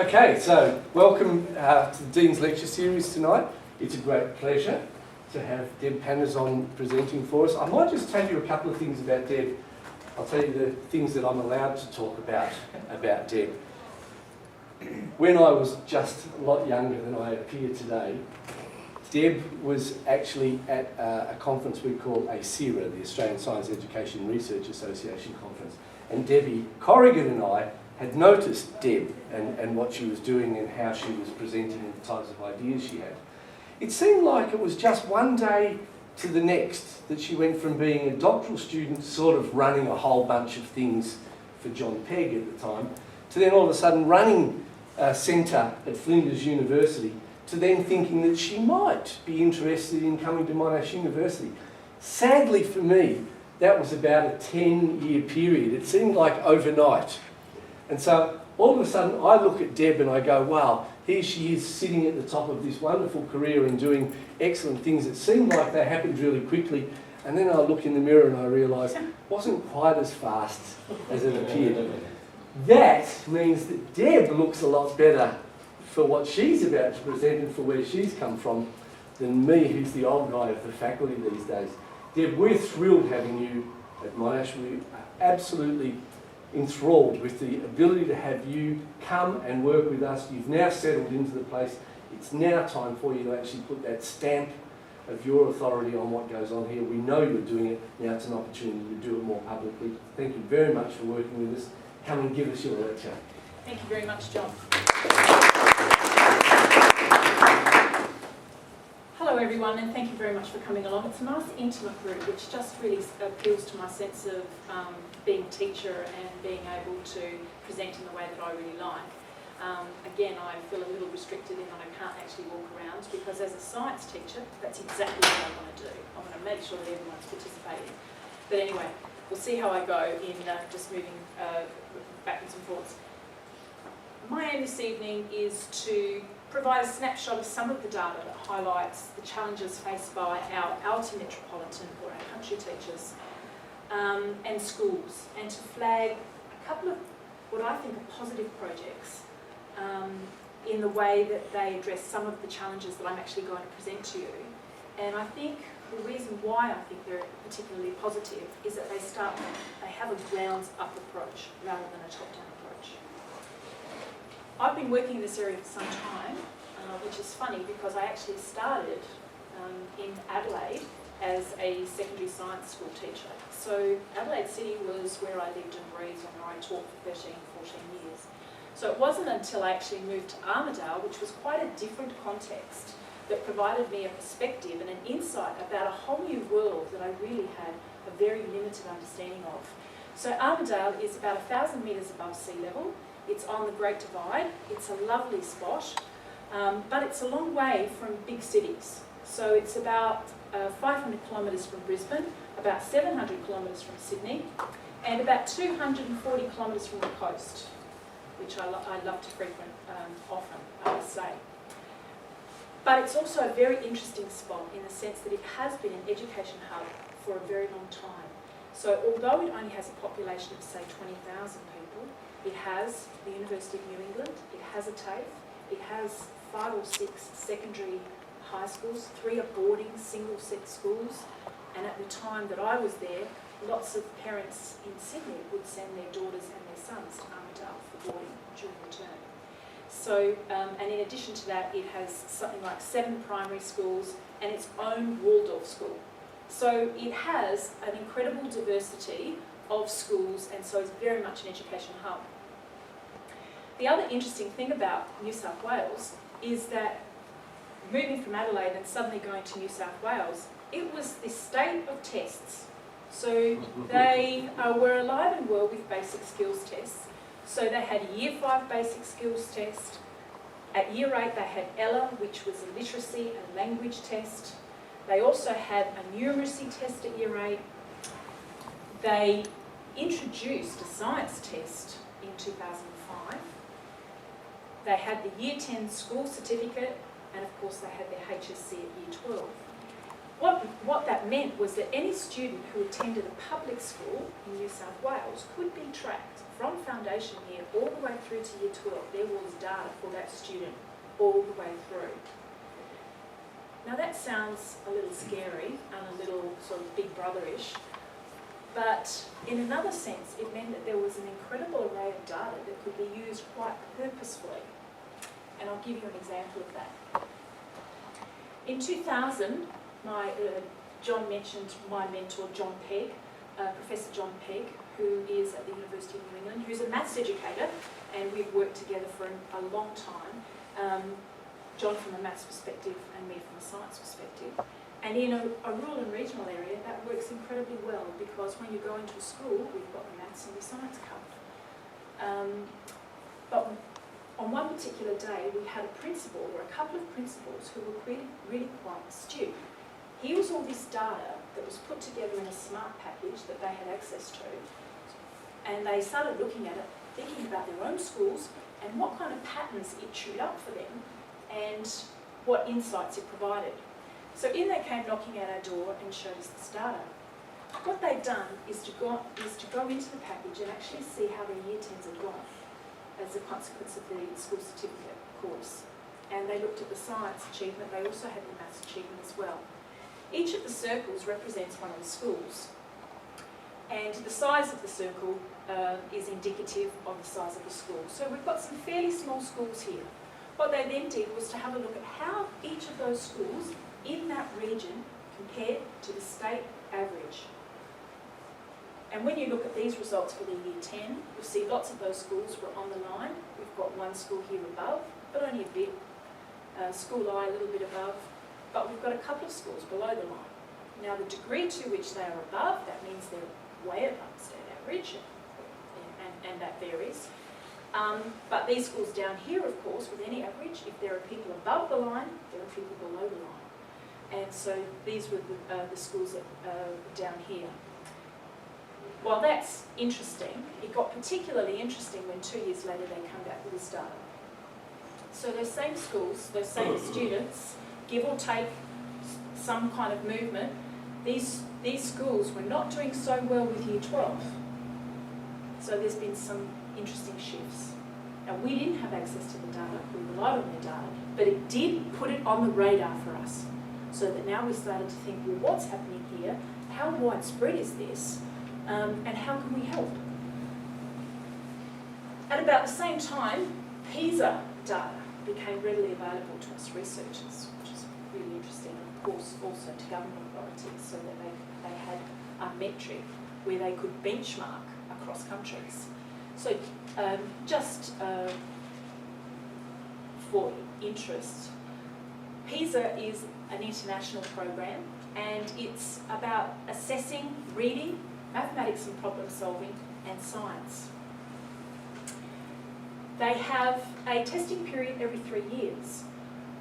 Okay, so welcome to the Dean's Lecture Series tonight. It's a great pleasure to have Deb Panizzon presenting for us. I might just tell you a couple of things about Deb. I'll tell you the things that I'm allowed to talk about Deb. When I was just a lot younger than I appear today, Deb was actually at a conference we call ACERA, the Australian Science Education Research Association conference. And Debbie Corrigan and I had noticed Deb and what she was doing and how she was presenting and the types of ideas she had. It seemed like it was just one day to the next that she went from being a doctoral student, sort of running a whole bunch of things for John Pegg at the time, to then all of a sudden running a centre at Flinders University, to then thinking that she might be interested in coming to Monash University. Sadly for me, that was about a 10-year period. It seemed like overnight. And so all of a sudden I look at Deb and I go, wow, here she is sitting at the top of this wonderful career and doing excellent things. It seemed like they happened really quickly. And then I look in the mirror and I realise it wasn't quite as fast as it appeared. That means that Deb looks a lot better for what she's about to present and for where she's come from than me, who's the old guy of the faculty these days. Deb, we're thrilled having you at Monash. We are absolutely enthralled with the ability to have you come and work with us. You've now settled into the place. It's now time for you to actually put that stamp of your authority on what goes on here. We know you're doing it. Now it's an opportunity to do it more publicly. Thank you very much for working with us. Come and give us your lecture. Thank you very much, John. Hello everyone, and thank you very much for coming along. It's a nice intimate group which just really appeals to my sense of being a teacher and being able to present in the way that I really like. Again, I feel a little restricted in that I can't actually walk around, because as a science teacher, that's exactly what I want to do. I want to make sure that everyone's participating. But anyway, we'll see how I go in just moving backwards and forwards. My aim this evening is to provide a snapshot of some of the data that highlights the challenges faced by our outer metropolitan or our country teachers and schools, and to flag a couple of what I think are positive projects in the way that they address some of the challenges that I'm actually going to present to you. And I think the reason why I think they're particularly positive is that they have a grounds-up approach rather than a top-down approach. I've been working in this area for some time, which is funny because I actually started in Adelaide as a secondary science school teacher. So Adelaide City was where I lived and breathed and where I taught for 13, 14 years. So it wasn't until I actually moved to Armidale, which was quite a different context, that provided me a perspective and an insight about a whole new world that I really had a very limited understanding of. So Armidale is about 1,000 metres above sea level. It's on the Great Divide. It's a lovely spot, but it's a long way from big cities. So it's about 500 kilometres from Brisbane, about 700 kilometres from Sydney, and about 240 kilometres from the coast, which I love to frequent often, I must say. But it's also a very interesting spot in the sense that it has been an education hub for a very long time. So although it only has a population of, say, 20,000 people, it has the University of New England, it has a TAFE, it has 5 or 6 secondary high schools, 3 are boarding single-sex schools, and at the time that I was there, lots of parents in Sydney would send their daughters and their sons to Armidale for boarding during the term. So, and in addition to that, it has something like 7 primary schools and its own Waldorf school. So it has an incredible diversity of schools, and so it's very much an education hub. The other interesting thing about New South Wales is that moving from Adelaide and suddenly going to New South Wales, it was this state of tests. So they were alive and well with basic skills tests. So they had a Year 5 basic skills test. At Year 8 they had ELA, which was a literacy and language test. They also had a numeracy test at Year 8. They introduced a science test in 2005. They had the Year 10 school certificate, and of course they had their HSC at Year 12. What that meant was that any student who attended a public school in New South Wales could be tracked from foundation year all the way through to year 12. There was data for that student all the way through. Now that sounds a little scary and a little sort of big brother-ish, but in another sense it meant that there was an incredible array of data that could be used quite purposefully. And I'll give you an example of that. In 2000, John mentioned my mentor, John Pegg, Professor John Pegg, who is at the University of New England, who's a maths educator, and we've worked together for a long time. John from a maths perspective and me from a science perspective. And in a rural and regional area, that works incredibly well because when you go into a school, we've got the maths and the science covered. But on one particular day, we had a principal, or a couple of principals, who were really quite astute. Here was all this data that was put together in a smart package that they had access to, and they started looking at it, thinking about their own schools and what kind of patterns it chewed up for them and what insights it provided. So in they came knocking at our door and showed us this data. What they'd done is to go into the package and actually see how their year 10s had gone as a consequence of the school certificate course. And they looked at the science achievement, they also had the maths achievement as well. Each of the circles represents one of the schools, and the size of the circle is indicative of the size of the school. So we've got some fairly small schools here. What they then did was to have a look at how each of those schools in that region compared to the state average. And when you look at these results for the year 10, you'll see lots of those schools were on the line. We've got one school here above, but only a bit. School I a little bit above. But we've got a couple of schools below the line. Now the degree to which they are above, that means they're way above the state average, and that varies. But these schools down here, of course, with any average, if there are people above the line, there are people below the line. And so these were the schools that down here. While that's interesting, it got particularly interesting when 2 years later they come back with this data. So those same schools, those same students, give or take some kind of movement, these schools were not doing so well with year 12. So there's been some interesting shifts. Now we didn't have access to the data, we relied on their data, but it did put it on the radar for us. So that now we started to think, well, what's happening here? How widespread is this? And how can we help? At about the same time, PISA data became readily available to us researchers, which is really interesting, and of course also to government authorities, so that they had a metric where they could benchmark across countries. So just for interest, PISA is an international program, and it's about assessing reading, mathematics and problem solving, and science. They have a testing period every 3 years.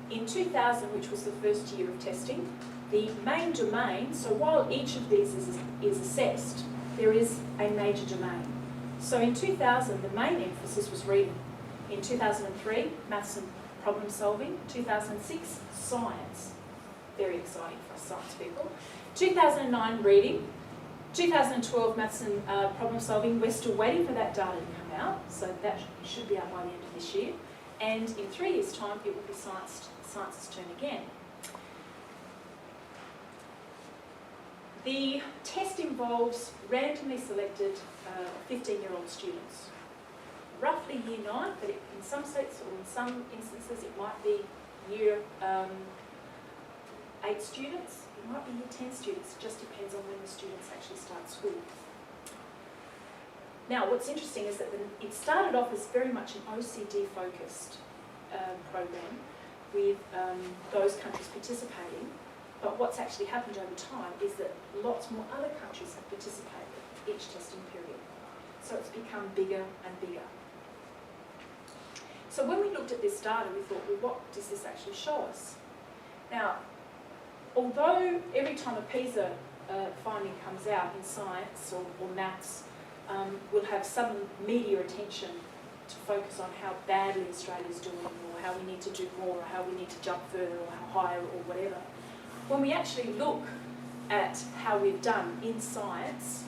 In 2000, which was the first year of testing, the main domain, so while each of these is assessed, there is a major domain. So in 2000, the main emphasis was reading. In 2003, maths and problem solving. 2006, science. Very exciting for us science people. 2009, reading. 2012, maths and problem solving. We're still waiting for that data to come out, so that should be out by the end of this year. And in 3 years' time, it will be science's turn again. The test involves randomly selected 15-year-old students, roughly year 9, but in some states or in some instances it might be year 8 students, it might be year 10 students, it just depends on when the students actually start school. Now what's interesting is that it started off as very much an OECD-focused program with those countries participating. But what's actually happened over time is that lots more other countries have participated each testing period. So it's become bigger and bigger. So when we looked at this data, we thought, well, what does this actually show us? Now, although every time a PISA finding comes out in science or maths, we'll have some media attention to focus on how badly Australia's doing, or how we need to do more, or how we need to jump further, or how higher, or whatever. When we actually look at how we've done in science,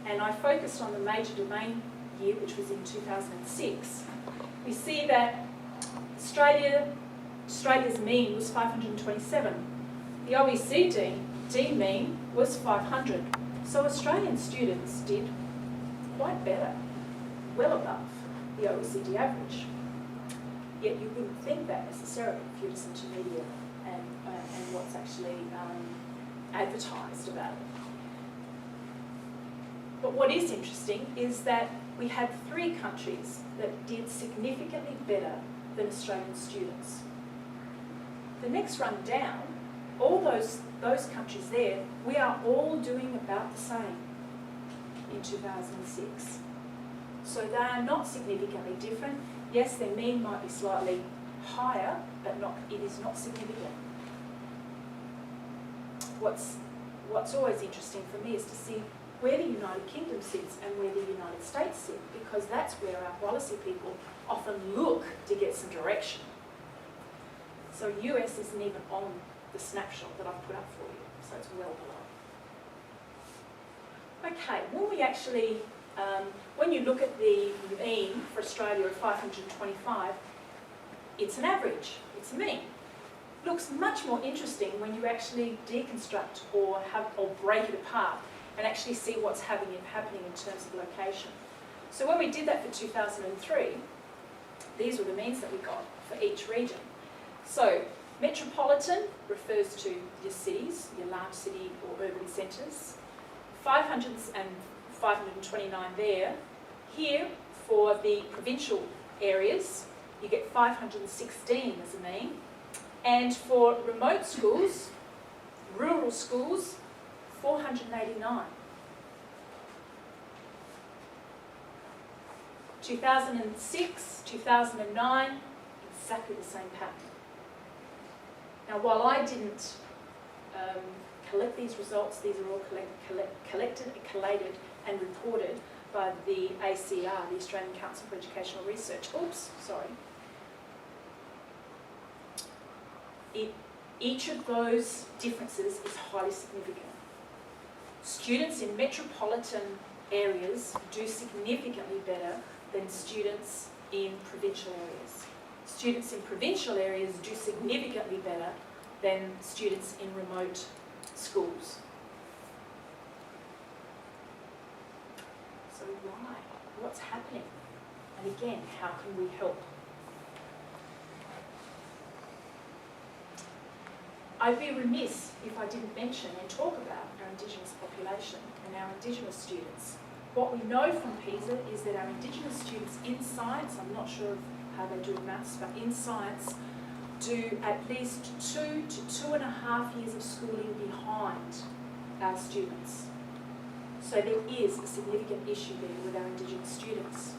and I focused on the major domain year, which was in 2006, we see that Australia's mean was 527. The OECD mean was 500. So Australian students did quite better, well above the OECD average. Yet you wouldn't think that necessarily if you listen to media and what's actually advertised about it. But what is interesting is that we had 3 countries that did significantly better than Australian students. The next run down, all those countries there, we are all doing about the same in 2006. So they are not significantly different. Yes, their mean might be slightly higher, but it is not significant. What's always interesting for me is to see where the United Kingdom sits and where the United States sit, because that's where our policy people often look to get some direction. So US isn't even on the snapshot that I've put up for you, so it's well below. Okay, when we actually, when you look at the mean for Australia of 525, it's an average, it's a mean. Looks much more interesting when you actually deconstruct or break it apart and actually see what's happening in terms of location. So when we did that for 2003, these were the means that we got for each region. So metropolitan refers to your cities, your large city or urban centres. 529 there. Here, for the provincial areas, you get 516 as a mean. And for remote schools, rural schools, 489. 2006, 2009, exactly the same pattern. Now, while I didn't collect these results, these are all collected, collated and reported by the ACR, the Australian Council for Educational Research. Oops, sorry. Each of those differences is highly significant. Students in metropolitan areas do significantly better than students in provincial areas. Students in provincial areas do significantly better than students in remote schools. So why? What's happening? And again, how can we help? I'd be remiss if I didn't mention and talk about our Indigenous population and our Indigenous students. What we know from PISA is that our Indigenous students in science, I'm not sure of how they do in maths, but in science, do at least 2 to 2.5 years of schooling behind our students. So there is a significant issue there with our Indigenous students.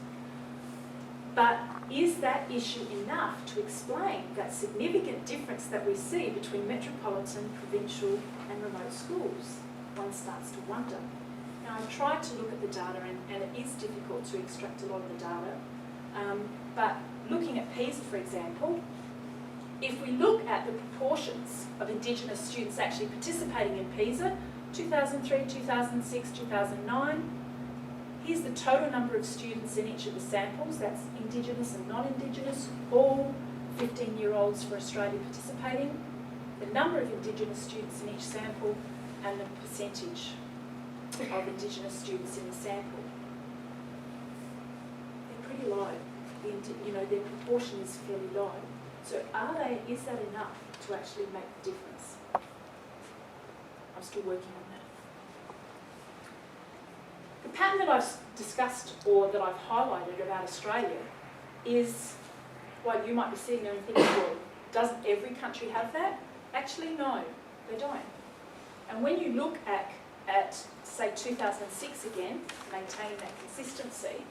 But is that issue enough to explain that significant difference that we see between metropolitan, provincial and remote schools? One starts to wonder. Now, I've tried to look at the data and it is difficult to extract a lot of the data. But looking at PISA, for example, if we look at the proportions of Indigenous students actually participating in PISA, 2003, 2006, 2009, here's the total number of students in each of the samples, that's Indigenous and non-Indigenous, all 15-year-olds for Australia participating, the number of Indigenous students in each sample, and the percentage of Indigenous students in the sample. They're pretty low. Their proportion is fairly low. So is that enough to actually make a difference? I'm still working on that. The pattern that I've discussed or that I've highlighted about Australia is, well, you might be sitting there and thinking, well, doesn't every country have that? Actually, no, they don't. And when you look at say, 2006 again, maintaining that consistency,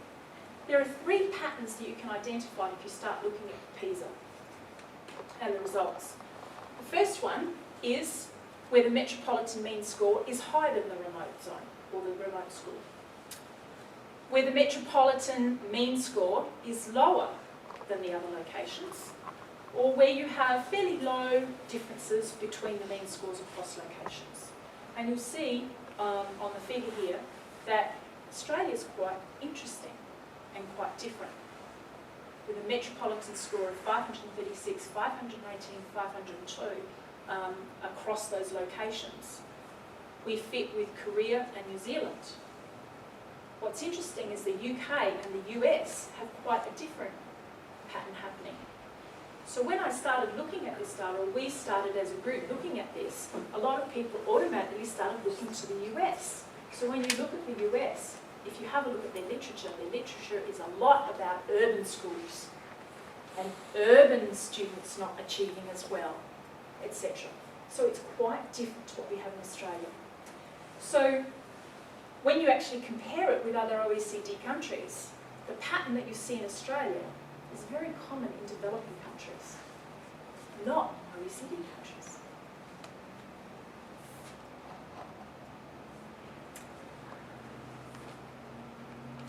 there are 3 patterns that you can identify if you start looking at PISA and the results. The first one is where the metropolitan mean score is higher than the remote zone or the remote school. Where the metropolitan mean score is lower than the other locations, or where you have fairly low differences between the mean scores across locations. And you'll see on the figure here that Australia is quite interesting and quite different. With a metropolitan score of 536, 518, 502 across those locations. We fit with Korea and New Zealand. What's interesting is the UK and the US have quite a different pattern happening. So when I started looking at this data, or we started as a group looking at this, a lot of people automatically started looking to the US. So when you look at the US, if you have a look at their literature is a lot about urban schools and urban students not achieving as well, etc. So it's quite different to what we have in Australia. So when you actually compare it with other OECD countries, the pattern that you see in Australia is very common in developing countries, not OECD countries.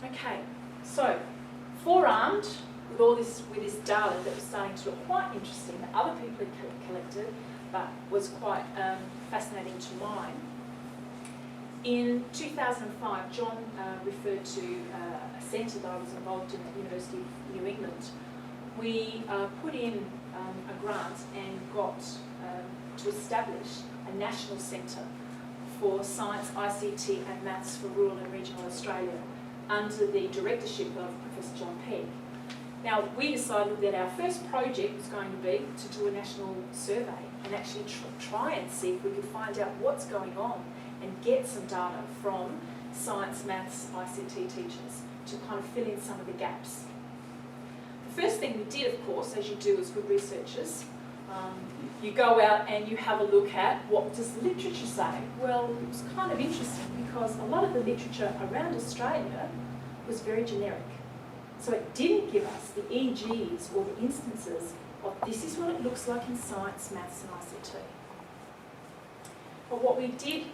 Okay, so forearmed with all this, data that was starting to look quite interesting, that other people had collected, but was quite fascinating to mine. In 2005, John referred to a centre that I was involved in at the University of New England. We put in a grant and got to establish a national centre for science, ICT and maths for rural and regional Australia under the directorship of Professor John Pegg. Now, we decided that our first project was going to be to do a national survey and actually try and see if we could find out what's going on and get some data from science, maths, ICT teachers to kind of fill in some of the gaps. The first thing we did, of course, as you do as good researchers, you go out and you have a look at what does the literature say. Well, it was kind of interesting because a lot of the literature around Australia was very generic. So it didn't give us the EGs or the instances of this is what it looks like in science, maths and ICT. But what we did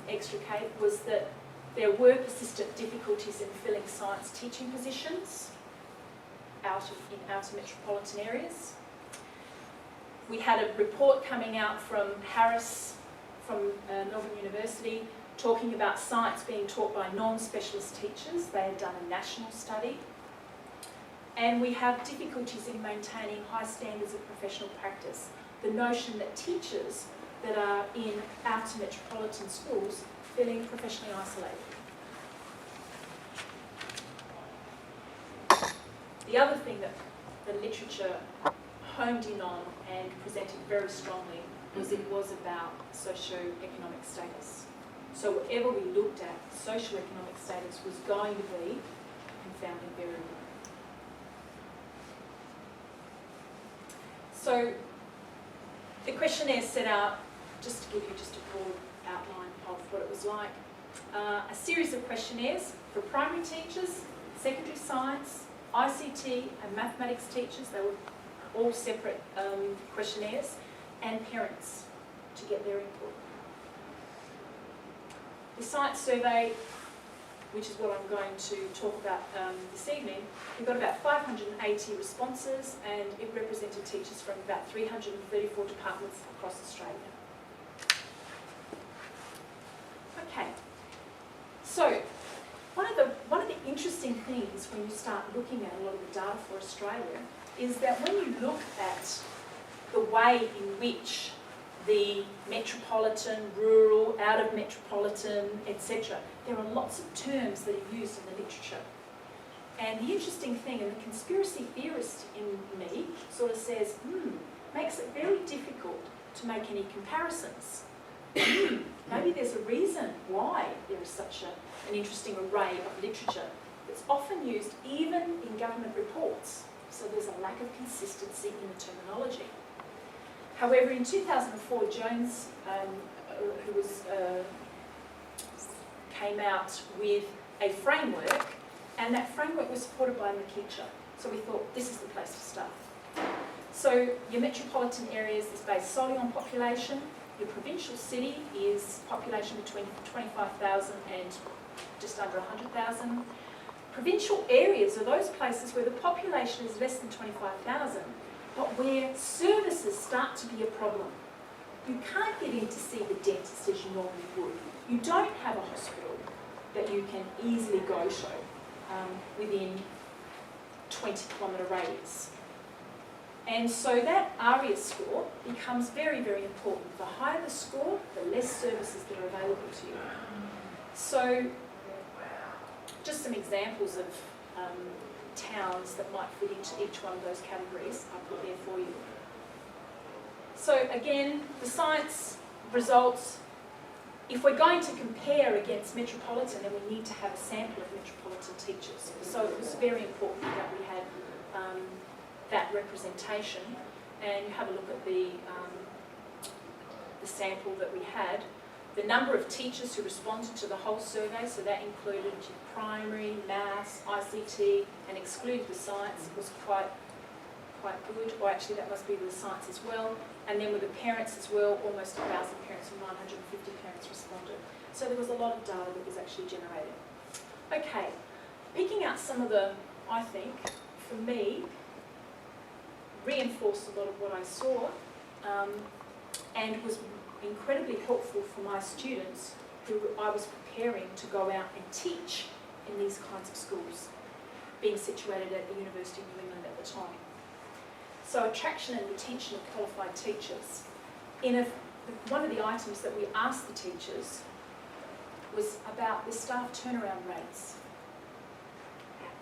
extricate was that there were persistent difficulties in filling science teaching positions in outer metropolitan areas. We had a report coming out from Harris, from Melbourne University, talking about science being taught by non-specialist teachers. They had done a national study. And we have difficulties in maintaining high standards of professional practice. The notion that teachers that are in outer metropolitan schools feeling professionally isolated. The other thing that the literature honed in on and presented very strongly was it was about socio-economic status. So whatever we looked at, socio-economic status was going to be a confounding variable. So the questionnaire set out, just to give you just a broad outline of what it was like, a series of questionnaires for primary teachers, secondary science, ICT and mathematics teachers. They were all separate questionnaires, and parents to get their input. The science survey, which is what I'm going to talk about this evening, we got about 580 responses, and it represented teachers from about 334 departments across Australia. Okay, so one of the interesting things when you start looking at a lot of the data for Australia is that when you look at the way in which the metropolitan, rural, out of metropolitan, etc., there are lots of terms that are used in the literature. And the interesting thing, and the conspiracy theorist in me sort of says, makes it very difficult to make any comparisons. Maybe there's a reason why there is such an interesting array of literature that's often used even in government reports. So there's a lack of consistency in the terminology. However, in 2004, Jones, who came out with a framework, and that framework was supported by McKeecher. So we thought, this is the place to start. So your metropolitan areas is based solely on population. Your provincial city is population between 25,000 and just under 100,000. Provincial areas are those places where the population is less than 25,000, but where services start to be a problem. You can't get in to see the dentist as you normally would. You don't have a hospital that you can easily go to within 20-kilometre radius. And so that ARIA score becomes very, very important. The higher the score, the less services that are available to you. So just some examples of towns that might fit into each one of those categories I put there for you. So again, the science results, if we're going to compare against metropolitan, then we need to have a sample of metropolitan teachers. So it was very important that we had that representation. And you have a look at the sample that we had. The number of teachers who responded to the whole survey, so that included primary, maths, ICT, and excluded the science, was quite good. Or actually, that must be the science as well. And then with the parents as well, almost 1,000 parents and 950 parents responded. So there was a lot of data that was actually generated. Okay, picking out some of the, I think, for me, reinforced a lot of what I saw and was incredibly helpful for my students who I was preparing to go out and teach in these kinds of schools, being situated at the University of New England at the time. So attraction and retention of qualified teachers. One of the items that we asked the teachers was about the staff turnaround rates.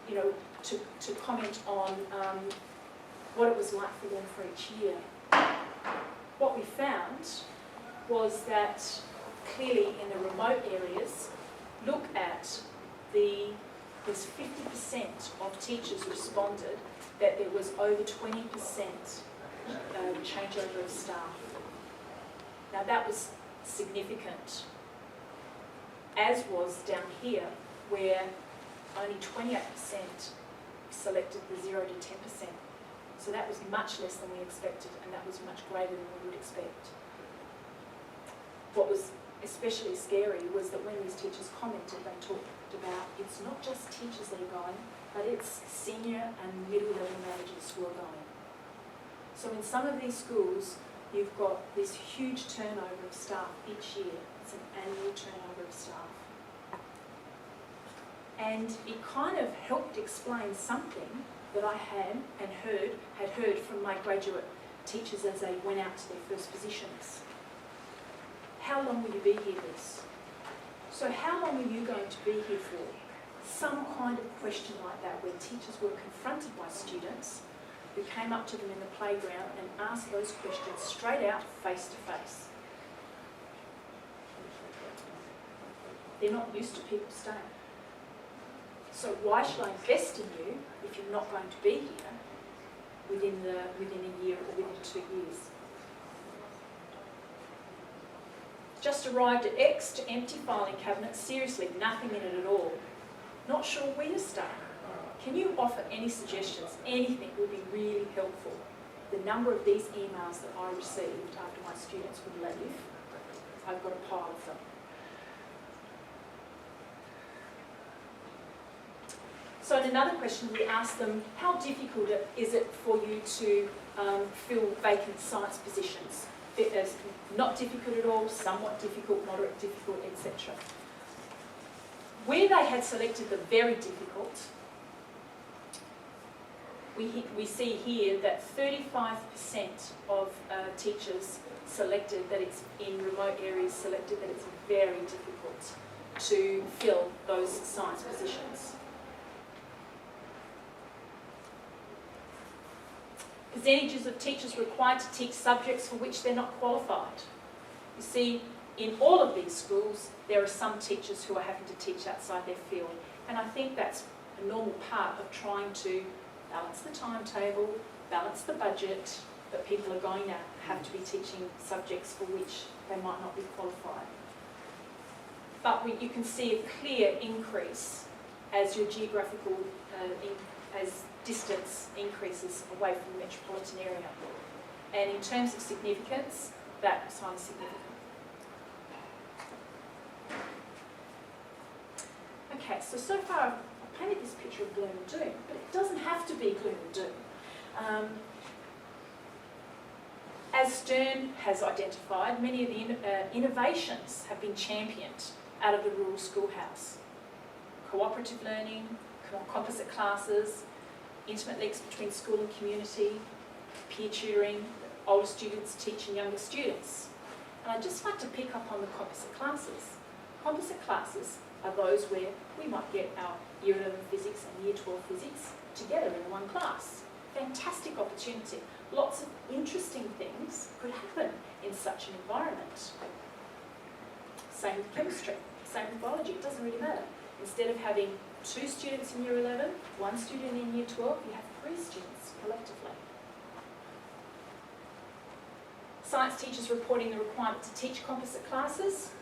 You know, to comment on what it was like for them for each year. What we found was that clearly in the remote areas, look at there's 50% of teachers responded that there was over 20% changeover of staff. Now that was significant, as was down here, where only 28% selected the 0 to 10%. So that was much less than we expected, and that was much greater than we would expect. What was especially scary was that when these teachers commented, they talked about it's not just teachers that are going, but it's senior and middle-level managers who are going. So in some of these schools, you've got this huge turnover of staff each year. It's an annual turnover of staff. And it kind of helped explain something that I had heard from my graduate teachers as they went out to their first positions. How long will you be here, Liz? So how long are you going to be here for? Some kind of question like that, where teachers were confronted by students who came up to them in the playground and asked those questions straight out, face to face. They're not used to people staying. So why should I invest in you if you're not going to be here within a year or within 2 years? Just arrived at X to empty filing cabinet. Seriously, nothing in it at all. Not sure where to start. Can you offer any suggestions? Anything would be really helpful. The number of these emails that I received after my students would leave, I've got a pile of them. So in another question, we asked them, how difficult is it for you to fill vacant science positions? It's not difficult at all, somewhat difficult, moderate difficult, etc. Where they had selected the very difficult, we see here that 35% of teachers selected that it's in remote areas, selected that it's very difficult to fill those science positions. Percentages of teachers required to teach subjects for which they're not qualified. You see, in all of these schools, there are some teachers who are having to teach outside their field. And I think that's a normal part of trying to balance the timetable, balance the budget, but people are going to have to be teaching subjects for which they might not be qualified. But you can see a clear increase as your geographical, as distance increases away from the metropolitan area. And in terms of significance, that was highly significant. Okay, so far I've painted this picture of gloom and doom, but it doesn't have to be gloom and doom. As Stern has identified, many of the innovations have been championed out of the rural schoolhouse. Cooperative learning, composite classes, intimate links between school and community, peer tutoring, older students teaching younger students. And I'd just like to pick up on the composite classes. Composite classes are those where we might get our Year 11 physics and Year 12 physics together in one class. Fantastic opportunity. Lots of interesting things could happen in such an environment. Same with chemistry, same with biology, it doesn't really matter. Instead of having 2 students in Year 11, 1 student in Year 12, you have 3 students collectively. Science teachers reporting the requirement to teach composite classes.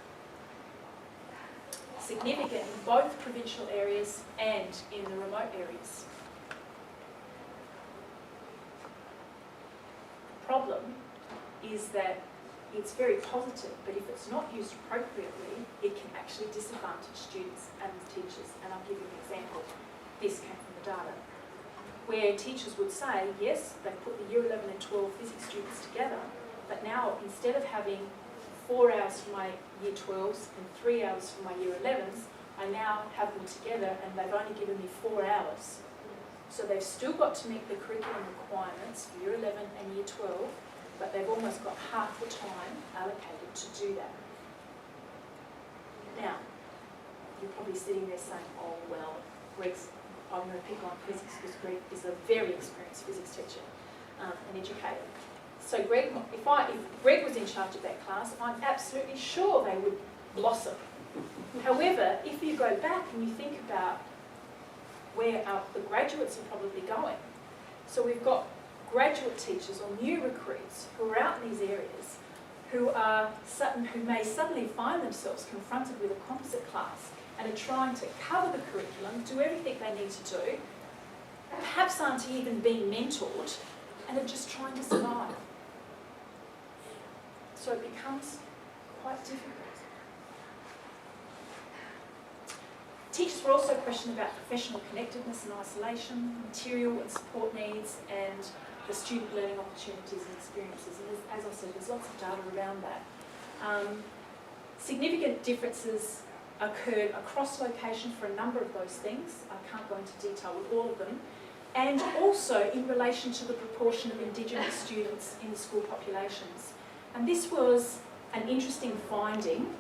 Significant in both provincial areas and in the remote areas. The problem is that it's very positive, but if it's not used appropriately, it can actually disadvantage students and teachers. And I'll give you an example. This came from the data, where teachers would say, yes, they put the Year 11 and 12 physics students together, but now instead of having 4 hours for my Year 12s and 3 hours for my Year 11s, I now have them together and they've only given me 4 hours. So they've still got to meet the curriculum requirements for Year 11 and Year 12, but they've almost got half the time allocated to do that. Now, you're probably sitting there saying, oh well, I'm going to pick on physics because Greg is a very experienced physics teacher and educator. So Greg, if Greg was in charge of that class, I'm absolutely sure they would blossom. However, if you go back and you think about where the graduates are probably going, so we've got graduate teachers or new recruits who are out in these areas who may suddenly find themselves confronted with a composite class and are trying to cover the curriculum, do everything they need to do, perhaps aren't even being mentored, and are just trying to survive. So it becomes quite difficult. Teachers were also questioned about professional connectedness and isolation, material and support needs, and the student learning opportunities and experiences. And as I said, there's lots of data around that. Significant differences occurred across location for a number of those things. I can't go into detail with all of them. And also in relation to the proportion of Indigenous students in the school populations. And this was an interesting finding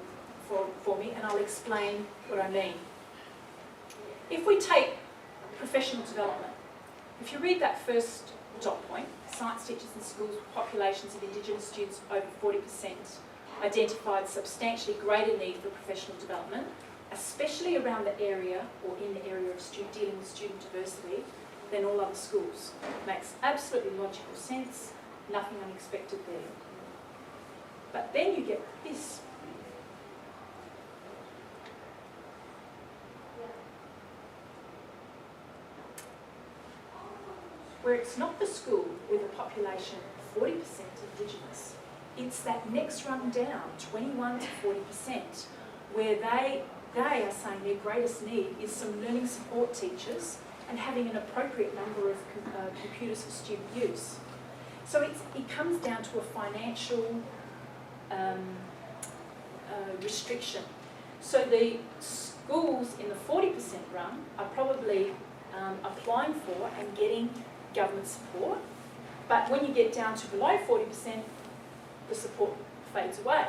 for me, and I'll explain what I mean. If we take professional development, if you read that first dot point, science teachers in schools with populations of Indigenous students over 40% identified substantially greater need for professional development, especially around the area or in the area of dealing with student diversity, than all other schools. Makes absolutely logical sense, nothing unexpected there. But then you get this. Where it's not the school with a population of 40% Indigenous, it's that next rung down, 21 to 40%, where they are saying their greatest need is some learning support teachers and having an appropriate number of computers for student use. So it comes down to a financial restriction. So the schools in the 40% run are probably applying for and getting government support, but when you get down to below 40%, the support fades away.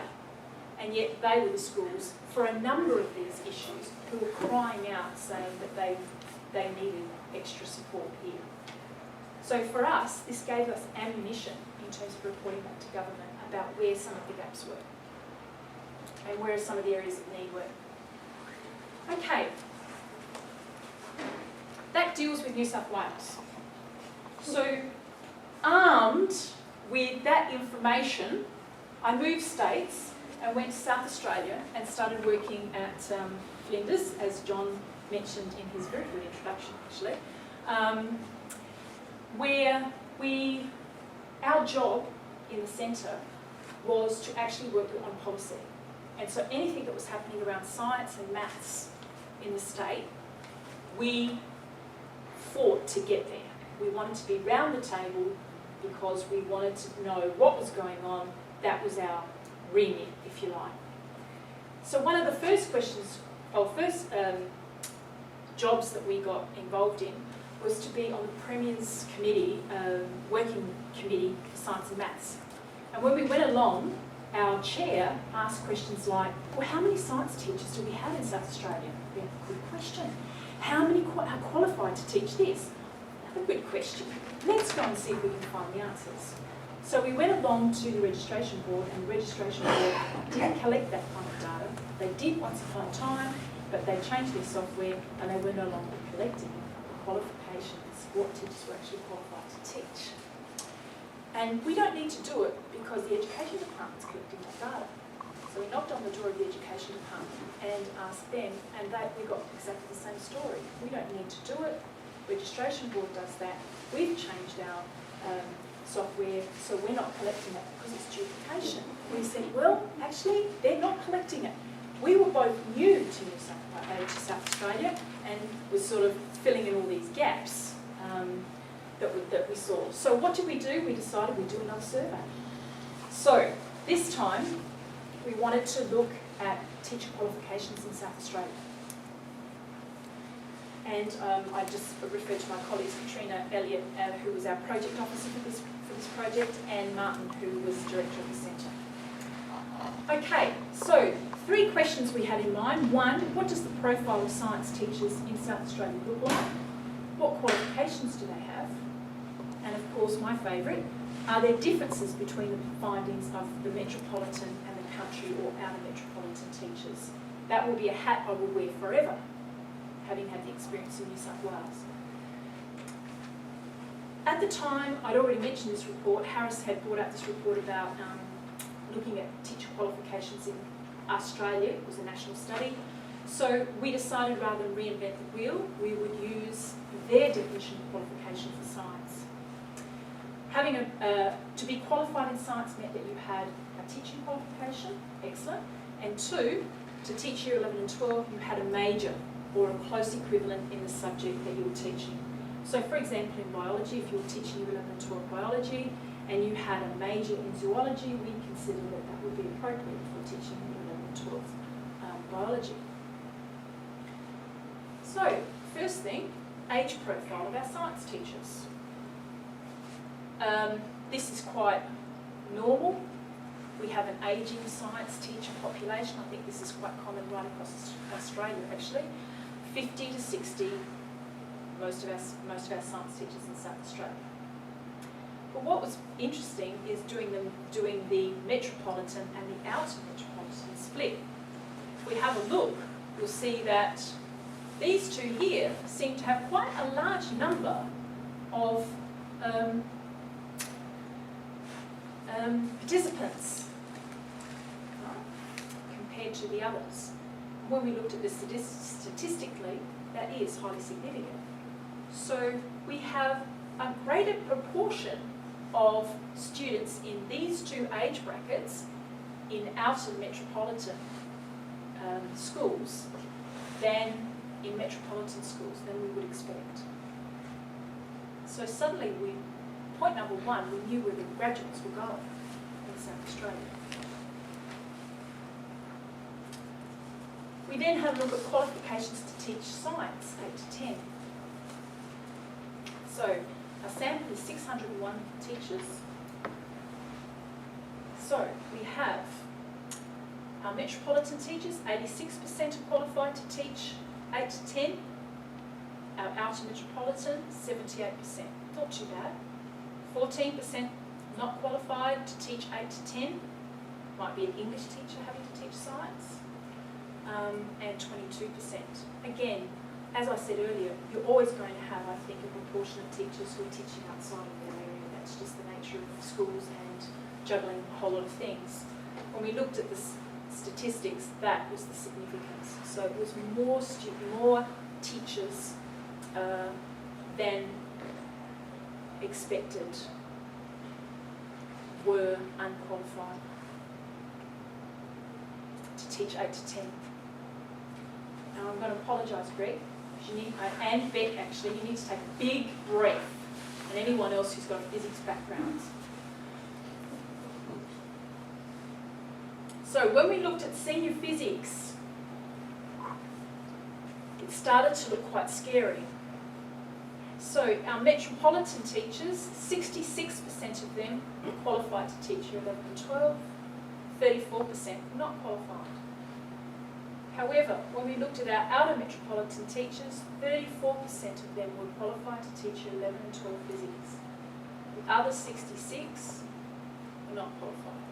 And yet they were the schools for a number of these issues who were crying out saying that they needed extra support here. So for us, this gave us ammunition in terms of reporting back to government about where some of the gaps were and where some of the areas of need were. Okay, that deals with New South Wales. So armed with that information, I moved states and went to South Australia and started working at Flinders, as John mentioned in his very good introduction actually, where our job in the centre was to actually work on policy. And so anything that was happening around science and maths in the state, we fought to get there. We wanted to be round the table because we wanted to know what was going on. That was our remit, if you like. So one of the first questions, or first jobs that we got involved in was to be on the Premier's committee, working committee for science and maths. And when we went along, our chair asked questions like, well, how many science teachers do we have in South Australia? Yeah, good question. How many are qualified to teach this? Another good question. Let's go and see if we can find the answers. So we went along to the registration board, and the registration board didn't collect that kind of data. They did once upon a time, but they changed their software and they were no longer collecting qualifications, what teachers were actually qualified to teach. And we don't need to do it because the education department's collecting that data. So we knocked on the door of the education department and asked them, and we got exactly the same story. We don't need to do it. Registration board does that. We've changed our software, so we're not collecting it because it's duplication. We said, well, actually, they're not collecting it. We were both new to South Australia and was sort of filling in all these gaps that we saw. So what did we do? We decided we'd do another survey. So this time, we wanted to look at teacher qualifications in South Australia. And I just referred to my colleagues, Katrina Elliott, who was our project officer for this project, and Martin, who was director of the centre. Okay, so 3 questions we had in mind. 1, what does the profile of science teachers in South Australia look like? What qualifications do they have? And of course, my favourite, are there differences between the findings of the metropolitan and the country or outer metropolitan teachers? That will be a hat I will wear forever, having had the experience in New South Wales. At the time, I'd already mentioned this report. Harris had brought out this report about looking at teacher qualifications in Australia. It was a national study. So we decided rather than reinvent the wheel, we would use their definition of qualification for science. Having to be qualified in science meant that you had a teaching qualification, excellent, and 2, to teach year 11 and 12, you had a major or a close equivalent in the subject that you were teaching. So for example, in biology, if you were teaching year 11 and 12 biology and you had a major in zoology, we considered that that would be appropriate for teaching year 11 and 12 biology. So, first thing, age profile of our science teachers. This is quite normal. We have an ageing science teacher population. I think this is quite common right across Australia actually. 50 to 60, most of our science teachers in South Australia. But what was interesting is doing the metropolitan and the outer metropolitan split. If we have a look, you'll see that these 2 here seem to have quite a large number of participants compared to the others. When we looked at this statistically, that is highly significant. So we have a greater proportion of students in these 2 age brackets in outer metropolitan schools than in metropolitan schools than we would expect. So suddenly, point number 1, we knew where the graduates were going in South Australia. We then had a look at qualifications to teach science, 8 to 10. So our sample is 601 teachers. So we have our metropolitan teachers, 86% are qualified to teach 8 to 10. Our outer metropolitan, 78%. Not too bad. 14% not qualified to teach 8 to 10. Might be an English teacher having to teach science. And 22%. Again, as I said earlier, you're always going to have, I think, a proportion of teachers who are teaching outside of their area. That's just the nature of schools and juggling a whole lot of things. When we looked at the statistics, that was the significance. So it was more teachers than expected were unqualified to teach 8 to 10. Now I'm going to apologise, Greg, and Beck actually, you need to take a big breath and anyone else who's got a physics background. So when we looked at senior physics, it started to look quite scary. So our metropolitan teachers, 66% of them were qualified to teach year 11 and 12, 34% not qualified. However, when we looked at our outer metropolitan teachers, 34% of them were qualified to teach year 11 and 12 physics. The other 66 were not qualified.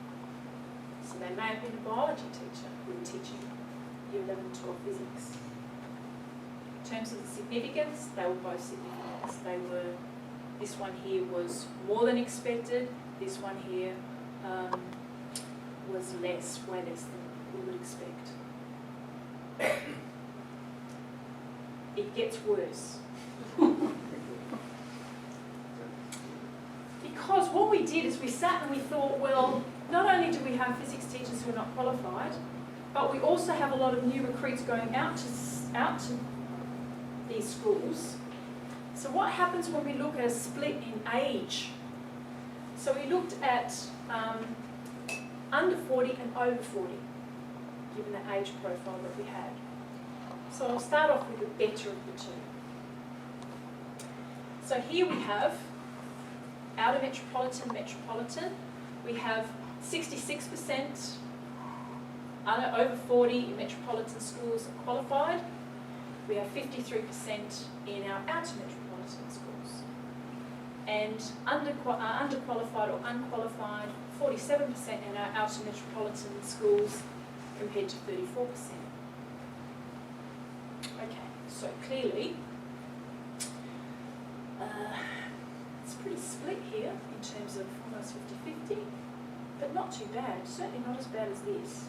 So they may have been a biology teacher who were teaching year 11 and 12 physics. In terms of the significance, they were both significant. This one here was more than expected, this one here was less, way less than we would expect. It gets worse. Because what we did is we sat and we thought, well, not only do we have physics teachers who are not qualified, but we also have a lot of new recruits going out to these schools. So what happens when we look at a split in age? So we looked at under 40 and over 40, given the age profile that we had. So I'll start off with the better of the two. So here we have outer metropolitan, metropolitan. We have 66% over 40 in metropolitan schools are qualified. We have 53% in our outer metropolitan schools. And underqualified or unqualified, 47% in our outer metropolitan schools compared to 34%. Okay, so clearly, it's pretty split here in terms of almost 50-50, but not too bad, certainly not as bad as this.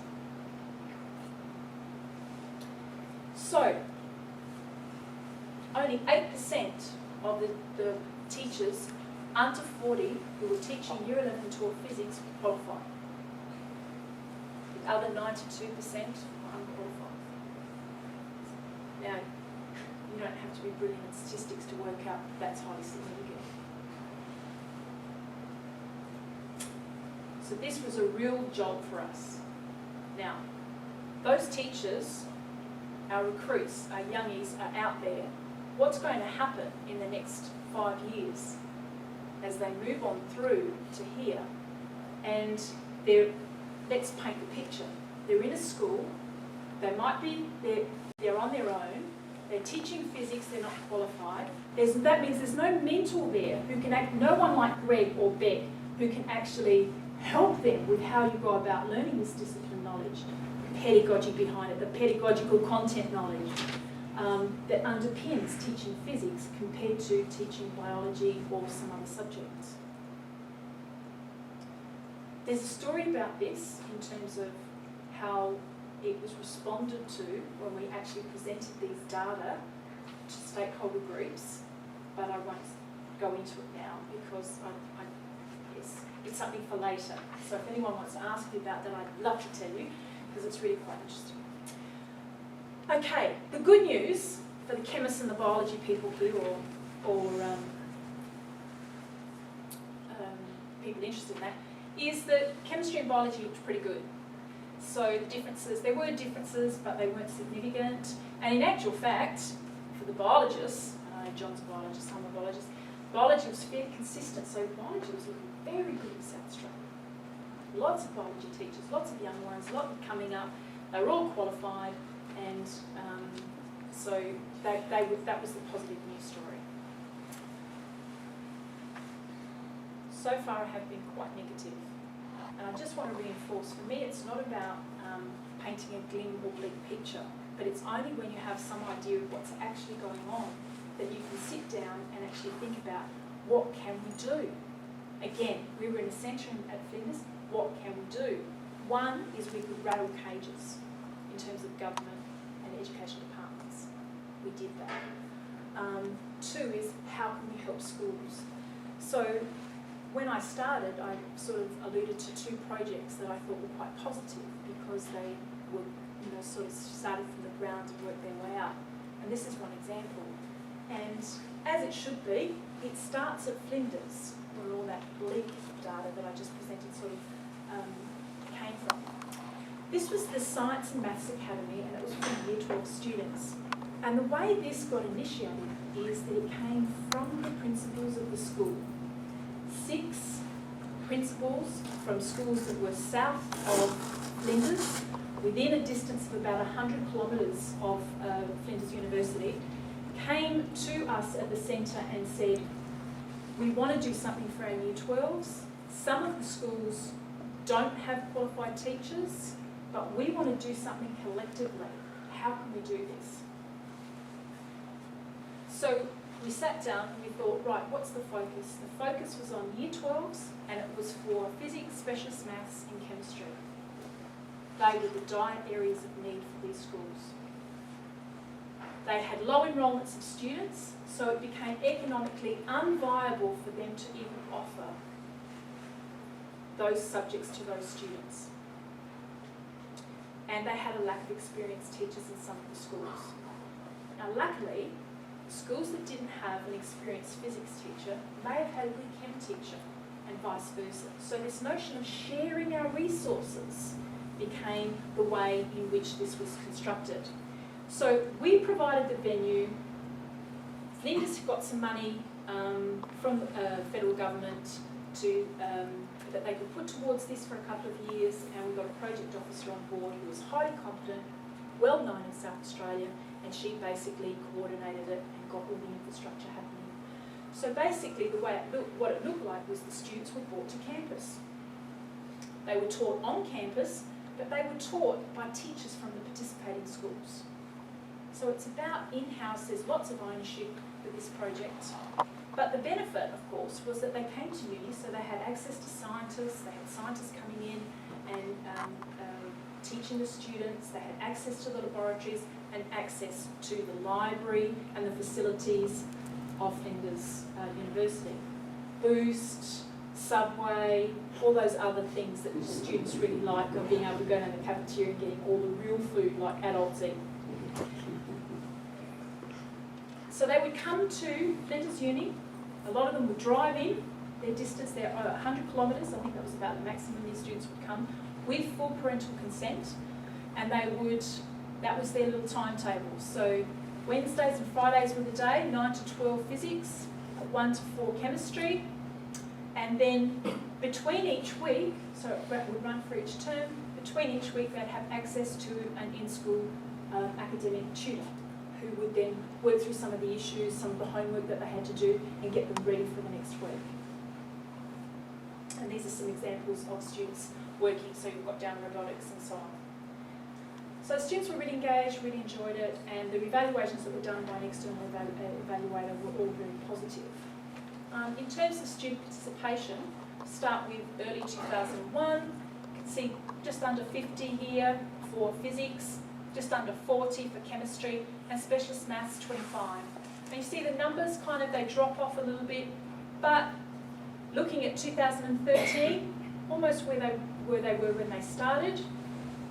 So, only 8% of the teachers under 40 who were teaching year 11 and 12 physics were qualified. The other 92% were unqualified. Now, you don't have to be brilliant at statistics to work out that's highly significant. So this was a real job for us. Now, those teachers, our recruits, our youngies are out there. What's going to happen in the next 5 years as they move on through to here? And let's paint the picture. They're in a school, they might be, they're on their own, they're teaching physics, they're not qualified. That means there's no mentor there who can no one like Greg or Beck who can actually help them with how you go about learning this discipline knowledge, the pedagogy behind it, the pedagogical content knowledge that underpins teaching physics compared to teaching biology or some other subjects. There's a story about this in terms of how it was responded to when we actually presented these data to stakeholder groups, but I won't go into it now because it's something for later. So if anyone wants to ask me about that, I'd love to tell you because it's really quite interesting. Okay, the good news for the chemists and the biology people here, or people interested in that, is that chemistry and biology looked pretty good. So the differences, there were differences, but they weren't significant. And in actual fact, for the biologists, I know John's a biologist, I'm a biologist, biology was fairly consistent, so biology was looking very good in South Australia. Lots of biology teachers, lots of young ones, a lot coming up, they were all qualified, and so that was the positive news story. So far I have been quite negative. And I just want to reinforce, for me it's not about painting a glim or bleak picture, but it's only when you have some idea of what's actually going on that you can sit down and actually think about what can we do. Again, we were in a centre at Fitness, what can we do? One is we could rattle cages in terms of government and education departments. We did that. Two is how can we help schools? So when I started, I sort of alluded to two projects that I thought were quite positive because they were, sort of started from the ground and worked their way up. And this is one example. And as it should be, it starts at Flinders, where all that bleak data that I just presented sort of came from. This was the Science and Maths Academy, and it was for Year 12 students. And the way this got initiated is that it came from the principals of the school. 6 principals from schools that were south of Flinders, within a distance of about 100 kilometres of Flinders University, came to us at the centre and said, we want to do something for our Year 12s. Some of the schools don't have qualified teachers, but we want to do something collectively. How can we do this? So we sat down and we thought, right, what's the focus? The focus was on Year 12s, and it was for physics, specialist maths and chemistry. They were the dire areas of need for these schools. They had low enrolments of students, so it became economically unviable for them to even offer those subjects to those students. And they had a lack of experienced teachers in some of the schools. Now luckily, schools that didn't have an experienced physics teacher may have had a good chem teacher, and vice versa. So this notion of sharing our resources became the way in which this was constructed. So we provided the venue. Flinders got some money from the federal government to that they could put towards this for a couple of years, and we got a project officer on board who was highly competent, well known in South Australia, and she basically coordinated it and got all the infrastructure happening. So basically the way it looked, what it looked like was the students were brought to campus. They were taught on campus, but they were taught by teachers from the participating schools. So it's about in-house, there's lots of ownership for this project. But the benefit, of course, was that they came to uni, so they had access to scientists, they had scientists coming in and teaching the students, they had access to the laboratories and access to the library and the facilities of Flinders University. Boost, Subway, all those other things that students really like, of being able to go down the cafeteria and getting all the real food like adults eat. So they would come to Flinders Uni, a lot of them would drive in, their distance, they're 100 kilometres, I think that was about the maximum these students would come, with full parental consent, and they would, that was their little timetable. So Wednesdays and Fridays were the day, 9 to 12 physics, 1 to 4 chemistry, and then between each week, so it would run for each term, between each week they'd have access to an in-school academic tutor who would then work through some of the issues, some of the homework that they had to do, and get them ready for the next week. And these are some examples of students working, so you've got down robotics and so on. So students were really engaged, really enjoyed it, and the evaluations that were done by an external evaluator were all very positive. In terms of student participation, start with early 2001, you can see just under 50 here for physics, just under 40 for chemistry, and specialist maths 25. And you see the numbers kind of, they drop off a little bit, but looking at 2013, almost where they were when they started.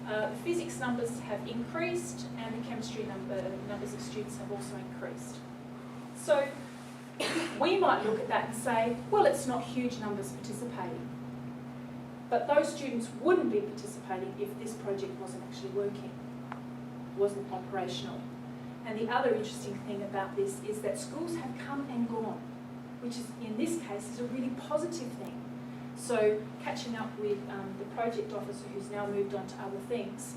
The physics numbers have increased, and the chemistry numbers of students have also increased. So we might look at that and say, well, it's not huge numbers participating. But those students wouldn't be participating if this project wasn't actually working, wasn't operational. And the other interesting thing about this is that schools have come and gone, which is, in this case, is a really positive thing. So catching up with the project officer, who's now moved on to other things,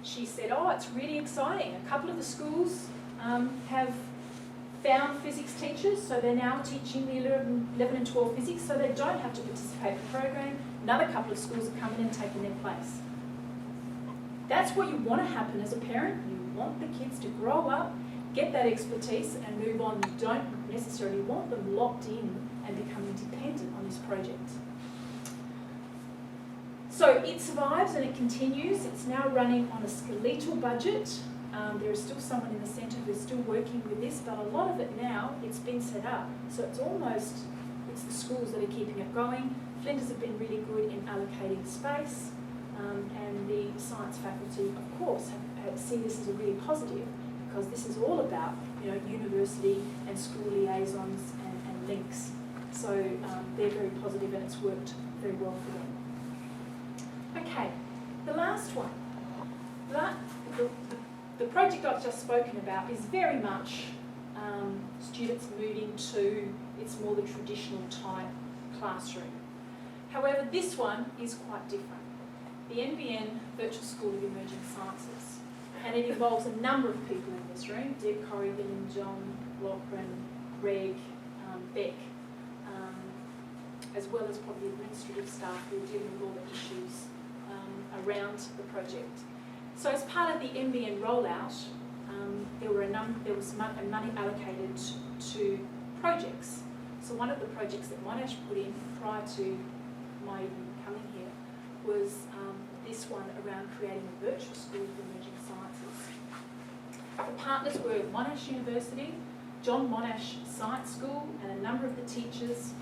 she said, oh, it's really exciting. A couple of the schools have found physics teachers, so they're now teaching the 11 and 12 physics, so they don't have to participate in the program. Another couple of schools have come in and taken their place. That's what you want to happen as a parent. You want the kids to grow up, get that expertise and move on. You don't necessarily want them locked in and becoming dependent on this project. So it survives and it continues. It's now running on a skeletal budget. There is still someone in the centre who's still working with this, but a lot of it now, it's been set up. So it's the schools that are keeping it going. Flinders have been really good in allocating space, and the science faculty, of course, see this as a really positive, because this is all about university and school liaisons and links. So they're very positive and it's worked very well for them. Okay, the last one. The project I've just spoken about is very much students moving to, it's more the traditional type classroom. However, this one is quite different. The NBN Virtual School of Emerging Sciences. And it involves a number of people in this room, Deb, Corrigan, John, Lachlan, Greg, Beck, as well as probably administrative staff who are dealing with all the issues around the project. So as part of the NBN rollout, there was money allocated to projects. So one of the projects that Monash put in prior to my even coming here was this one around creating a virtual school for emerging sciences. The partners were Monash University, John Monash Science School, and a number of the teachers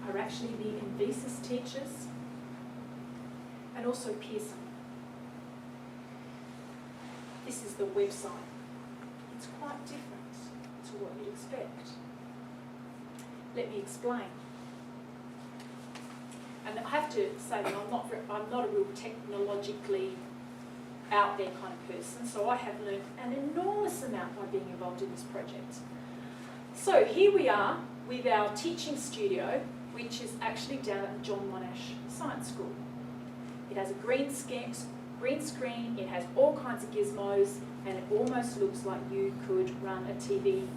are actually the Invasis teachers, and also PISA. This is the website. It's quite different to what you'd expect. Let me explain. And I have to say that I'm not a real technologically out there kind of person, so I have learned an enormous amount by being involved in this project. So here we are with our teaching studio, which is actually down at the John Monash Science School. It has a green screen, it has all kinds of gizmos, and it almost looks like you could run a TV,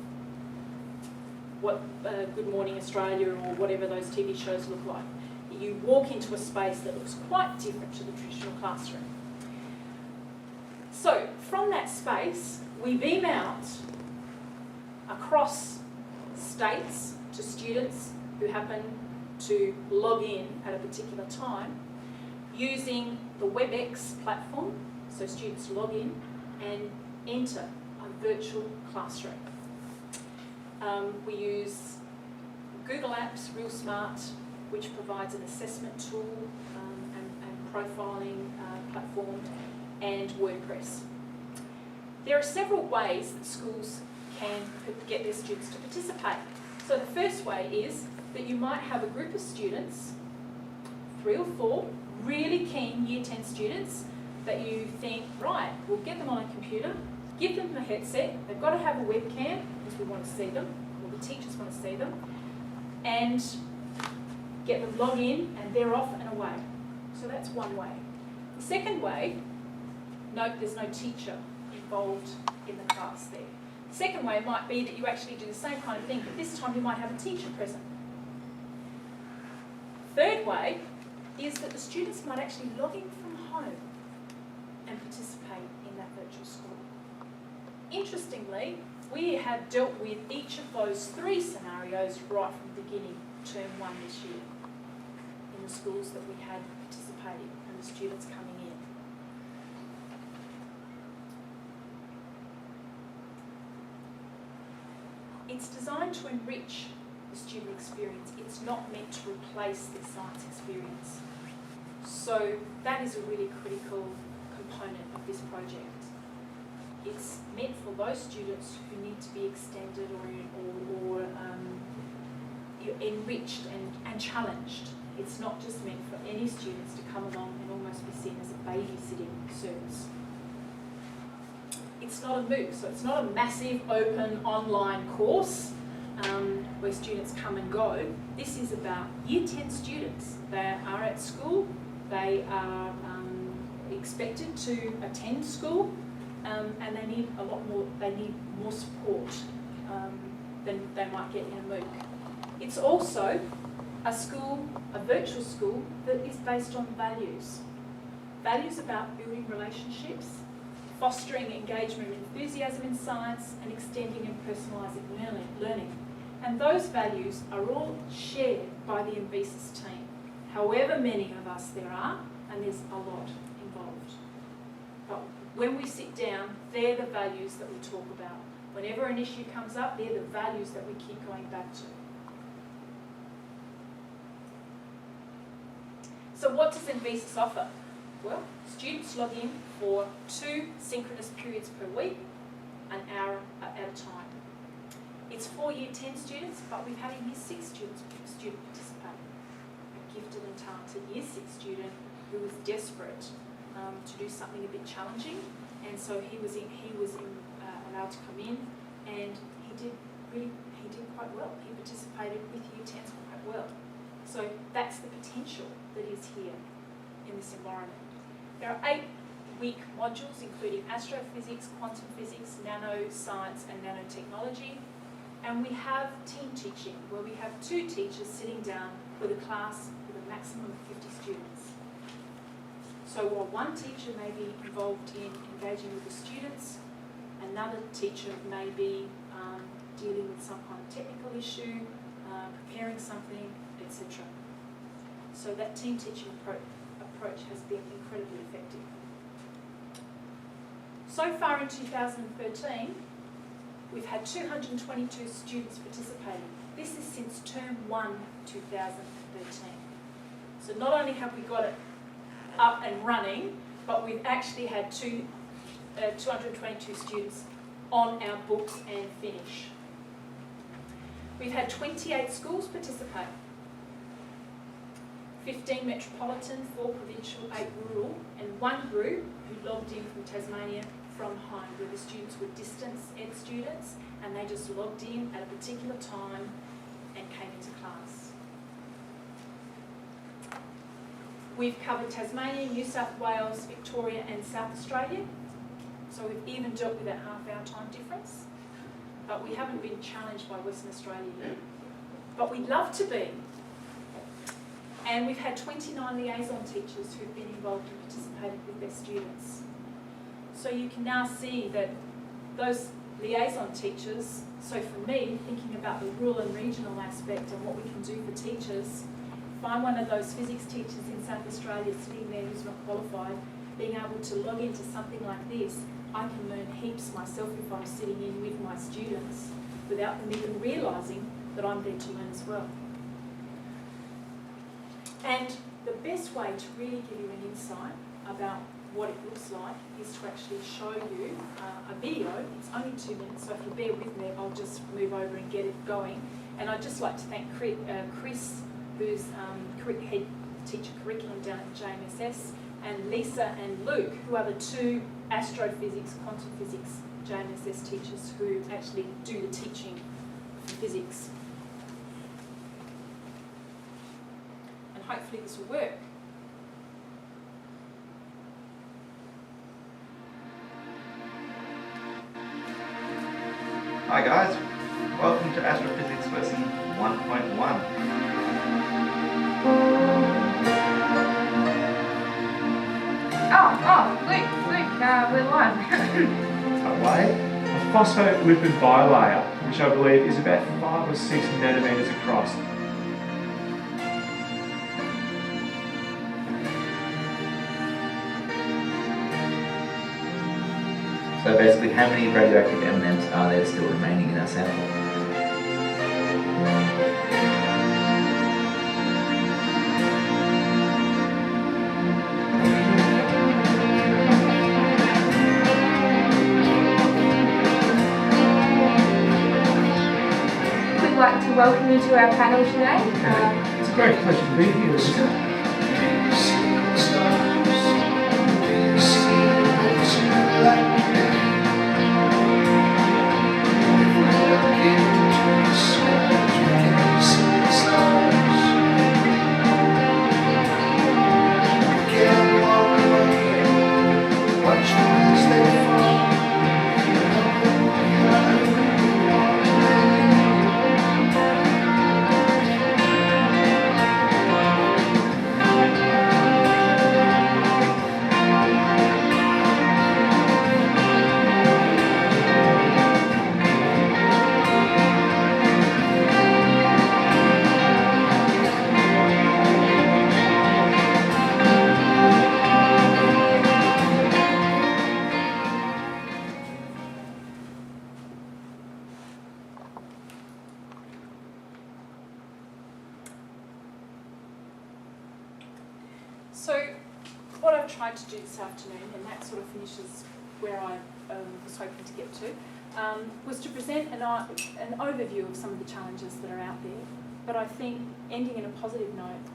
Good Morning Australia or whatever those TV shows look like. You walk into a space that looks quite different to the traditional classroom. So from that space, we beam out across states to students who happen to log in at a particular time using the WebEx platform. So students log in and enter a virtual classroom. We use Google Apps, Real Smart, which provides an assessment tool and profiling platform, and WordPress. There are several ways that schools can get their students to participate. So the first way is that you might have a group of students, 3 or 4, really keen Year 10 students that you think, right, we'll get them on a computer, give them a headset, they've got to have a webcam because we want to see them, or the teachers want to see them, and get them log in and they're off and away. So that's one way. The second way, note there's no teacher involved in the class there. The second way might be that you actually do the same kind of thing, but this time you might have a teacher present. Third way is that the students might actually log in from home and participate in that virtual school. Interestingly, we have dealt with each of those 3 scenarios right from the beginning, term 1 this year, in the schools that we had participating and the students coming in. It's designed to enrich the student experience. It's not meant to replace the science experience. So that is a really critical component of this project. It's meant for those students who need to be extended or enriched and challenged. It's not just meant for any students to come along and almost be seen as a babysitting service. It's not a MOOC, so it's not a massive open online course where students come and go. This is about Year 10 students. They are at school, they are expected to attend school, and they need a lot more, they need more support than they might get in a MOOC. It's also a school, a virtual school, that is based on values. Values about building relationships, fostering engagement and enthusiasm in science, and extending and personalising learning. And those values are all shared by the Invasis team. However many of us there are, and there's a lot involved. But when we sit down, they're the values that we talk about. Whenever an issue comes up, they're the values that we keep going back to. So what does Invasis offer? Well, students log in for 2 synchronous periods per week, an hour at a time. It's for Year 10 students, but we've had a Year 6 student participate. A gifted and talented Year 6 student who was desperate to do something a bit challenging, and so he was allowed to come in, and he did quite well. He participated with Year 10s quite well. So that's the potential that is here in this environment. There are 8-week modules including astrophysics, quantum physics, nanoscience and nanotechnology. And we have team teaching where we have 2 teachers sitting down with a class with a maximum of 50 students. So while one teacher may be involved in engaging with the students, another teacher may be dealing with some kind of technical issue, preparing something, etc. So that team teaching approach has been incredibly effective. So far in 2013, we've had 222 students participating. This is since term 1, 2013. So not only have we got it up and running, but we've actually had 222 students on our books and finish. We've had 28 schools participate. 15 metropolitan, 4 provincial, 8 rural, and 1 group who logged in from Tasmania from home, where the students were distance ed students, and they just logged in at a particular time and came into class. We've covered Tasmania, New South Wales, Victoria and South Australia, so we've even dealt with that half-hour time difference, but we haven't been challenged by Western Australia yet. But we'd love to be. And we've had 29 liaison teachers who've been involved and participated with their students. So you can now see that those liaison teachers, so for me, thinking about the rural and regional aspect and what we can do for teachers, if I'm one of those physics teachers in South Australia sitting there who's not qualified, being able to log into something like this, I can learn heaps myself if I'm sitting in with my students without them even realising that I'm there to learn as well. And the best way to really give you an insight about what it looks like is to actually show you a video. It's only 2 minutes, so if you bear with me, I'll just move over and get it going. And I'd just like to thank Chris, who's head teacher curriculum down at JMSS, and Lisa and Luke, who are the 2 astrophysics, quantum physics JMSS teachers who actually do the teaching for physics. And hopefully this will work. Hi guys, welcome to Astrophysics lesson 1.1. Luke, we're live. Away? A phospholipid bilayer, which I believe is about 5 or 6 nanometers across. So basically, how many radioactive M&Ms are there still remaining in our sample? We'd like to welcome you to our panel today. It's a great pleasure to be here, Lisa. So what I've tried to do this afternoon, and that sort of finishes where I was hoping to get to, was to present an overview of some of the challenges that are out there. But I think, ending in a positive note,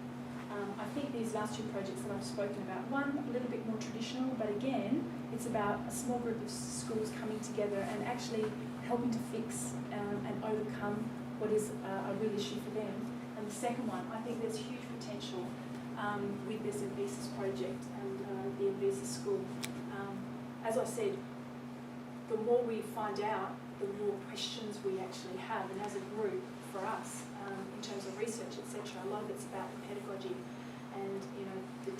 I think these last two projects that I've spoken about, one a little bit more traditional, but again, it's about a small group of schools coming together and actually helping to fix and overcome what is a real issue for them. And the second one, I think there's huge potential with this Invaluable project and the Invaluable school. As I said, the more we find out, the more questions we actually have, and as a group, for us, in terms of research, etc., a lot of it's about the pedagogy and, you know, the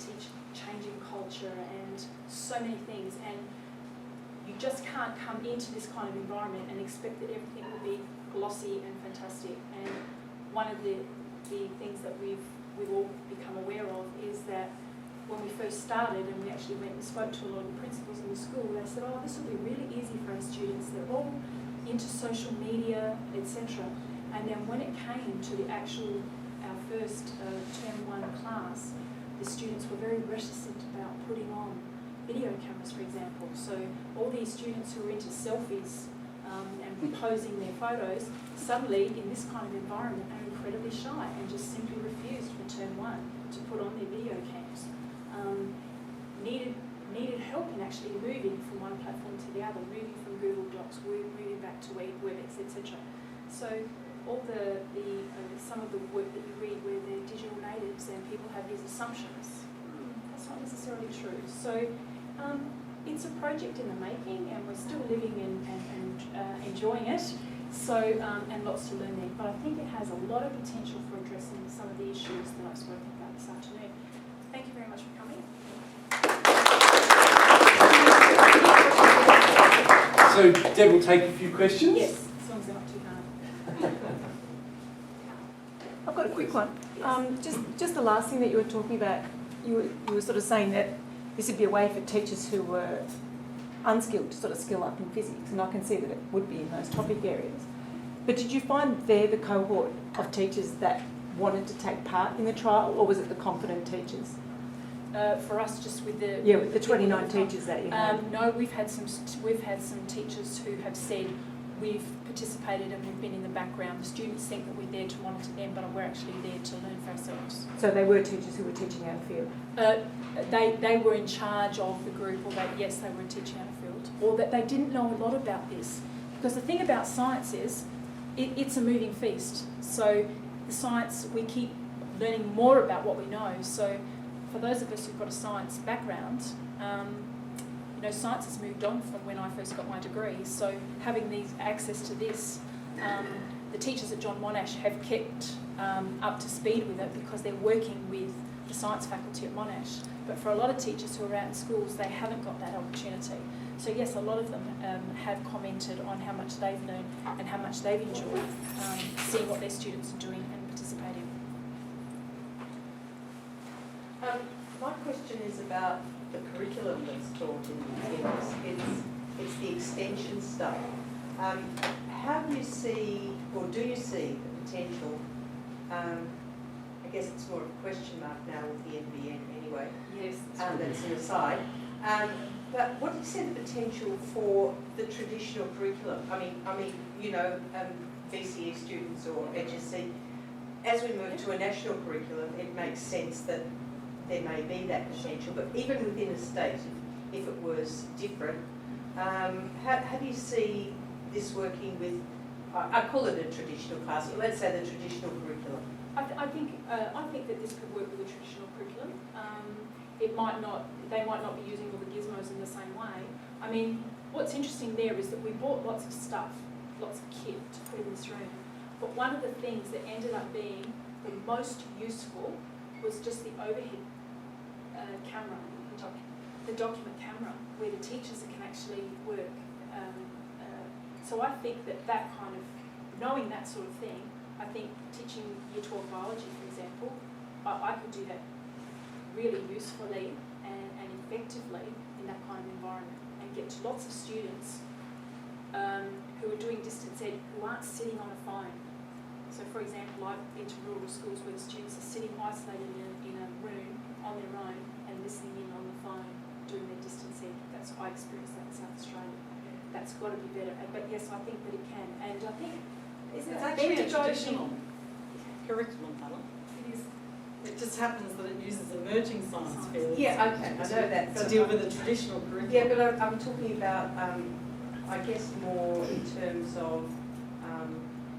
changing culture and so many things. And you just can't come into this kind of environment and expect that everything will be glossy and fantastic. And one of the things that we've all become aware of is that when we first started and we actually went and spoke to a lot of the principals in the school, they said, oh, this will be really easy for our students. They're all into social media, etc. And then when it came to our first term 1 class, the students were very reticent about putting on video cameras, for example. So all these students who were into selfies and posing their photos, suddenly in this kind of environment are incredibly shy and just simply refused for term 1 to put on their video cams. Needed help in actually moving from one platform to the other, moving from Google Docs, moving back to WebEx, etc. So all some of the work that you read where they're digital natives and people have these assumptions, that's not necessarily true. So it's a project in the making, and we're still living and enjoying it. So and lots to learn there. But I think it has a lot of potential for addressing some of the issues that I've spoken about this afternoon. Thank you very much for coming. So Deb will take a few questions. Yes, as long as they're not too hard. I've got a quick one. Just the last thing that you were talking about, you were sort of saying that this would be a way for teachers who were unskilled to sort of skill up in physics, and I can see that it would be in those topic areas. But did you find there the cohort of teachers that wanted to take part in the trial, or was it the confident teachers? For us, just with the with the 29 teachers that you had. No, we've had some teachers who have said we've participated and we've been in the background. The students think that we're there to monitor them, but we're actually there to learn for ourselves. So they were teachers who were teaching out of field. They were in charge of the group, or yes, they were teaching out of field, or that they didn't know a lot about this. Because the thing about science is, it's a moving feast. So the science, we keep learning more about what we know. So for those of us who've got a science background, science has moved on from when I first got my degree. So having these access to this, the teachers at John Monash have kept up to speed with it because they're working with the science faculty at Monash. But for a lot of teachers who are out in schools, they haven't got that opportunity. So yes, a lot of them have commented on how much they've learned and how much they've enjoyed seeing what their students are doing and participating. My question is about the curriculum that's taught in this. It's the extension stuff. How do you see, or do you see the potential, I guess it's more of a question mark now with the NBN anyway. Yes. That's an aside. But what do you see the potential for the traditional curriculum? I mean, VCE students or HSC, as we move to a national curriculum, it makes sense that there may be that potential, but even within a state, if it was different, how do you see this working with, I call it a traditional class, but let's say the traditional curriculum? I think that this could work with a traditional curriculum. They might not be using all the gizmos in the same way. I mean, what's interesting there is that we bought lots of stuff, lots of kit to put in this room, but one of the things that ended up being the most useful was just the overhead camera, the document camera, where the teachers can actually work. So I think that kind of, knowing that sort of thing, I think teaching Year 12 biology, for example, I could do that really usefully and effectively in that kind of environment and get to lots of students who are doing distance ed who aren't sitting on a phone. So for example, I've been to rural schools where the students are sitting isolated in a room on their own and listening in on the phone doing their distance ed. I experienced that in South Australia. That it's got to be better. But yes, I think that it can. And I think, isn't It's it actually better a to go traditional curriculum, Helen. It is. It just happens that it uses emerging science fields. Yeah, okay, I know that. To deal with the traditional curriculum. Yeah, but I'm talking about, I guess more in terms of,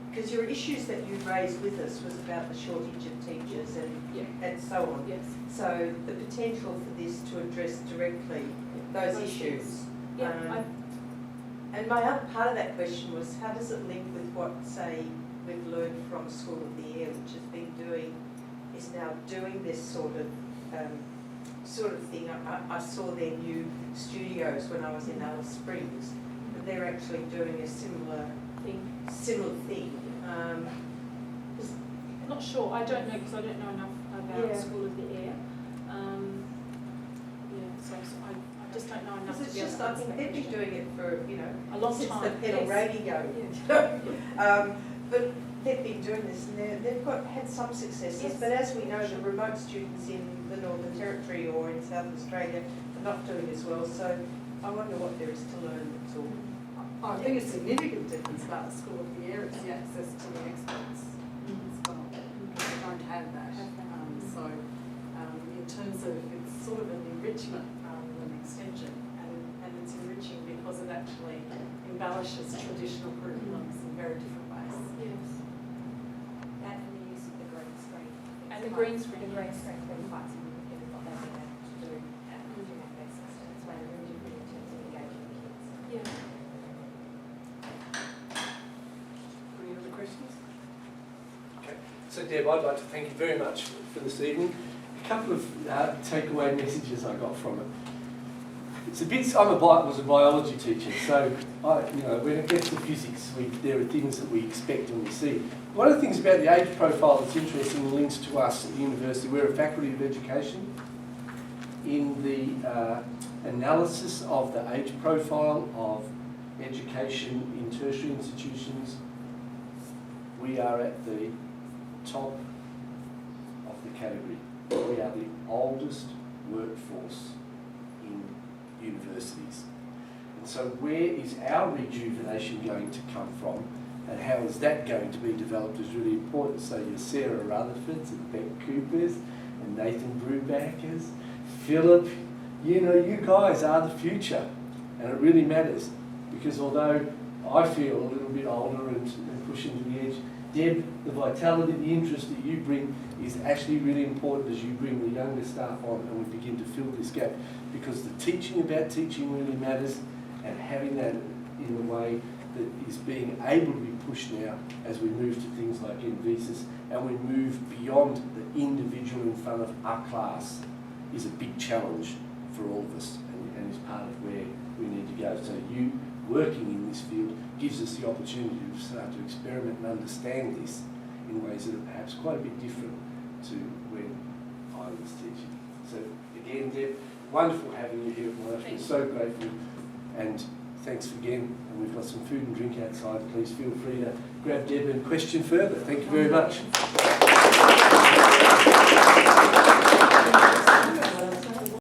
because your issues that you raised with us was about the shortage of teachers and so on. Yes. So the potential for this to address directly those issues. Yeah. And my other part of that question was, how does it link with what, say, we've learned from School of the Air, which has been doing, is now doing this sort of thing. I saw their new studios when I was in Alice Springs, but they're actually doing a similar thing. I'm not sure. I don't know because I don't know enough about Yeah. School of the Air. So I just don't know enough to It's be able just, to I answer think that they've been question. doing it for, A long since time. the pedal Yes. radio. But they've been doing this and they've had some successes. Yes. But as we know, the remote students in the Northern Territory or in South Australia are not doing as well. So I wonder what there is to learn. That's all. I think a significant difference about the School of the Air is the access to the experts as well. Because they don't have that. In terms of, it's sort of an enrichment rather than extension, and it's enriching because it actually embellishes traditional curriculums in very different ways. Yes. That and the use of the green screen. And the green screen. The green screen's been quite significant in what they've been able to do through that basis. And it's made a real difference in terms of engaging the kids. Yeah. Any other questions? Okay. So Deb, I'd like to thank you very much for this evening. A couple of takeaway messages I got from it. It's a bit. Was a biology teacher, so when it gets to physics, there are things that we expect and we see. One of the things about the age profile that's interesting and links to us at the university, we're a faculty of education. In the analysis of the age profile of education in tertiary institutions, we are at the top of the category. We are the oldest workforce in universities. And so where is our rejuvenation going to come from, and how is that going to be developed is really important. So your Sarah Rutherfords and Beck Coopers and Nathan Brubackers, Philip, you guys are the future. And it really matters, because although I feel a little bit older and pushing to the edge, Deb, the vitality, the interest that you bring is actually really important as you bring the younger staff on and we begin to fill this gap, because the teaching about teaching really matters, and having that in a way that is being able to be pushed now as we move to things like NVSIS and we move beyond the individual in front of our class is a big challenge for all of us and is part of where we need to go. So you working in this field gives us the opportunity to start to experiment and understand this in ways that are perhaps quite a bit different to when I was teaching. So again, Deb, wonderful having you here at Monash. We're so grateful, and thanks again. And we've got some food and drink outside. Please feel free to grab Deb and question further. Thank you very much.